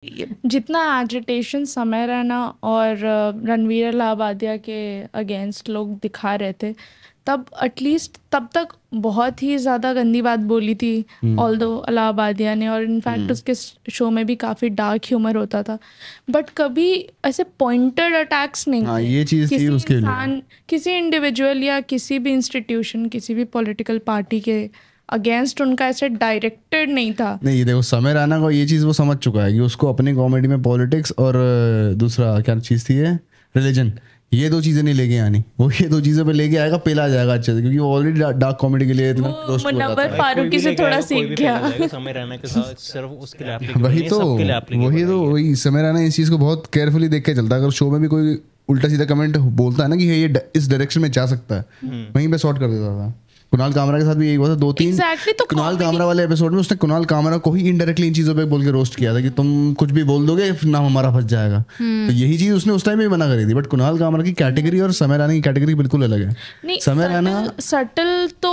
जितना एजिटेशन समय रैना और रणवीर इलाहाबादिया के अगेंस्ट लोग दिखा रहे थे, तब एटलीस्ट तब तक बहुत ही ज़्यादा गंदी बात बोली थी ऑल्दो इलाहाबादिया ने, और इनफैक्ट उसके शो में भी काफ़ी डार्क ह्यूमर होता था, बट कभी ऐसे पॉइंटेड अटैक्स नहीं हाँ, थे ये चीज़ थी किसी उसके लिए। इंसान, किसी इंडिविजुअल या किसी भी इंस्टीट्यूशन, किसी भी पॉलिटिकल पार्टी के अगेंस्ट उनका ऐसे डायरेक्टेड नहीं था। नहीं, ये देखो समय रैना को ये चीज़ वो समझ चुका है कि उसको अपनी कॉमेडी में पॉलिटिक्स और दूसरा क्या चीज़ थी, ये रिलीजन, ये दो चीज़ें नहीं लेके आनी। वो ये दो चीज़ें पे लेके आएगा, पेला जाएगा अच्छे से, क्योंकि वो ऑलरेडी डार्क कॉमेडी के लिए इतना रोस्ट हो जाता मुनव्वर है। फारूकी से थोड़ा सीख गया। समय रहने के साथ सिर्फ उसके लिए applicable वही नहीं, तो सबके लिए applicable है ये। वही समय रैना इस चीज़ को बहुत केयरफुली देख के चलता है। अगर शो में भी कोई उल्टा सीधा कमेंट बोलता है ना कि ये इस डायरेक्शन में जा सकता है, वहीं पे शॉर्ट कर देता था। कुणाल कामरा के साथ भी यही हुआ था, 2-3 Exactly, तो कुणाल कामरा वाले एपिसोड में उसने कुणाल कामरा को ही इनडायरेक्टली इन चीज़ों पे बोल के रोस्ट किया था कि तुम कुछ भी बोल दोगे नाम हमारा फंस जाएगा। तो यही चीज़ उसने उस टाइम में मना करी थी। बट कुणाल कामरा की कैटेगरी और समय रैना की कैटेगरी बिल्कुल अलग है। नहीं, समय रैना सटल तो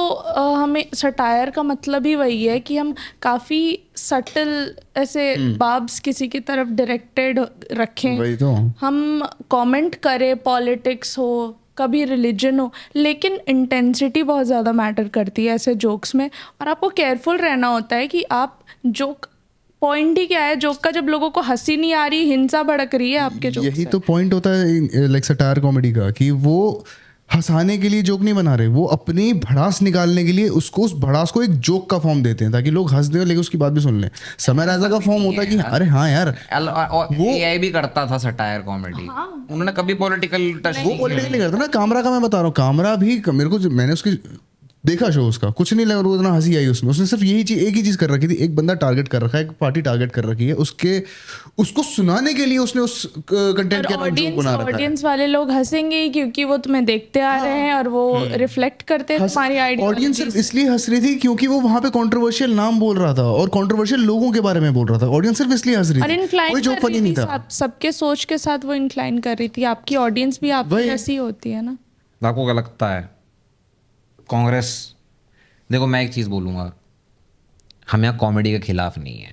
हमें सटायर का मतलब ही वही है कि हम काफ़ी सटल ऐसे बाब्स किसी की तरफ डायरेक्टेड रखें, वही तो हम कमेंट करें, पॉलिटिक्स हो, कभी रिलीजन हो, लेकिन इंटेंसिटी बहुत ज़्यादा मैटर करती है ऐसे जोक्स में, और आपको केयरफुल रहना होता है कि आप जोक, पॉइंट ही क्या है जोक का, जब लोगों को हंसी नहीं आ रही, हिंसा भड़क रही है आपके जोक यही से। तो पॉइंट होता है लाइक सटायर कॉमेडी का, कि वो हंसाने के लिए जोक नहीं बना रहे, वो अपनी भड़ास निकालने के लिए उसको, उस भड़ास को एक जोक का फॉर्म देते हैं ताकि लोग हंस दें लेकिन उसकी बात भी सुन लें। समय राजा का फॉर्म होता है कि अरे हाँ यार, वो एआई भी करता था सटायर कॉमेडी। उन्होंने कभी पॉलिटिकल टच वो पॉलिटिकल नहीं करता ना। कामरा का मैं बता रहा हूँ, कामरा भी मेरे को, मैंने उसकी देखा शो, उसका कुछ नहीं लगा, इतना हंसी आई उसमें। उसने सिर्फ यही चीज, एक ही चीज कर रखी थी, एक बंदा टारगेट कर रखा है, एक पार्टी टारगेट कर रखी है, उसको सुनाने के लिए उसने उस कंटेंट के नाम जोक बना रखा है। ऑडियंस वाले लोग हंसेंगे ही क्योंकि वो तुम्हें देखते आ रहे हैं और वो रिफ्लेक्ट करते हैं तुम्हारी आइडिया। ऑडियंस सिर्फ इसलिए हंस रही थी क्योंकि वो वहां पे कंट्रोवर्शियल नाम बोल रहा था और कंट्रोवर्शियल लोगों के बारे में बोल रहा था। ऑडियंस सिर्फ इसलिए हंस और रही थी, इंक्लाइन कोई जोक कर फनी रही नहीं थी, था। सबके सोच के साथ वो इंक्लाइन कर रही थी। आपकी ऑडियंस भी आपकी वही। ऐसी होती है ना। आपको क्या लगता है कांग्रेस, देखो मैं एक चीज बोलूंगा, हम यहाँ कॉमेडी के खिलाफ नहीं है,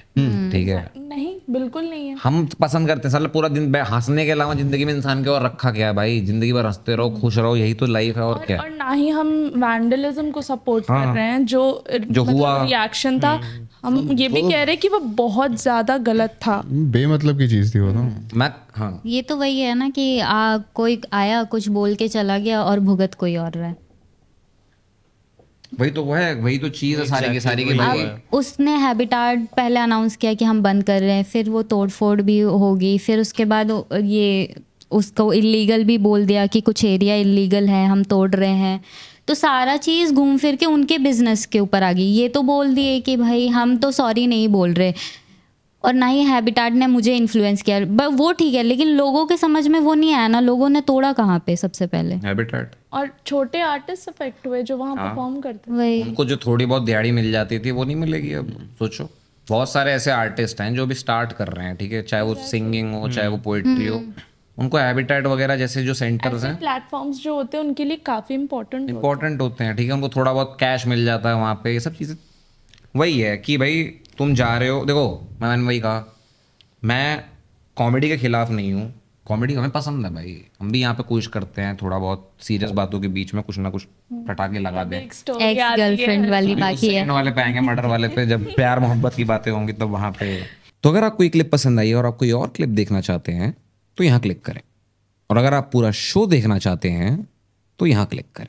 ठीक है? नहीं, बिल्कुल नहीं है। हम पसंद करते हैं साला पूरा दिन हंसने के अलावा जिंदगी में इंसान के और रखा क्या है भाई? जिंदगी भर हंसते रहो, खुश रहो, यही तो लाइफ है। और क्या? और ना ही हम वैंडलिज्म को सपोर्ट कर रहे हैं, जो हुआ रिएक्शन था, हम ये भी कह रहे हैं कि वो बहुत ज्यादा गलत था, बेमतलब की चीज थी वो तो। मैं हाँ, ये तो वही है ना कि कोई आया, कुछ बोल के चला गया और भुगत कोई और रहा है। वही तो वो है, वही तो चीज है सारी की सारी की। अब उसने हैबिटाट पहले अनाउंस किया कि हम बंद कर रहे हैं, फिर वो तोड़फोड़ भी होगी, फिर उसके बाद ये उसको इलीगल भी बोल दिया कि कुछ एरिया इलीगल है, हम तोड़ रहे हैं। तो सारा चीज़ घूम फिर के उनके बिजनेस के ऊपर आ गई। ये तो बोल दिए कि भाई हम तो सॉरी नहीं बोल रहे, और ना ही हैबिटाट ने मुझे इन्फ्लुएंस किया, वो ठीक है, लेकिन लोगों के समझ में वो नहीं आया ना, लोगों ने तोड़ा कहाँ पे सबसे पहले? हैबिटेट। और छोटे आर्टिस्ट अफेक्ट हुए जो वहाँ परफॉर्म करते थे। वही उनको जो थोड़ी बहुत दिहाड़ी मिल जाती थी वो नहीं मिलेगी अब। सोचो बहुत सारे ऐसे आर्टिस्ट हैं जो भी स्टार्ट कर रहे हैं, ठीक है, चाहे वो सिंगिंग हो, चाहे वो पोइट्री हो, उनको हैबिटेट वगैरह जैसे जो सेंटर्स हैं, प्लेटफॉर्म्स जो होते हैं उनके लिए काफी इंपॉर्टेंट होते हैं, ठीक है, उनको थोड़ा बहुत कैश मिल जाता है वहाँ पे। ये सब चीज़ें वही है कि भाई तुम जा रहे हो, देखो मैंने वही कहा, मैं कॉमेडी के खिलाफ नहीं हूँ, कॉमेडी हमें पसंद है भाई, हम भी यहाँ पे कोशिश करते हैं थोड़ा बहुत सीरियस बातों के बीच में कुछ ना कुछ पटाखे लगा दें। एक्स गर्लफ्रेंड वाली बाकी है, सेकंड वाले पे आएंगे, मर्डर वाले पे, जब प्यार मोहब्बत की बातें होंगी तब वहाँ पे। तो अगर आपको ये क्लिप पसंद आई और आप कोई और क्लिप देखना चाहते हैं तो यहाँ क्लिक करें, और अगर आप पूरा शो देखना चाहते हैं तो यहाँ क्लिक करें।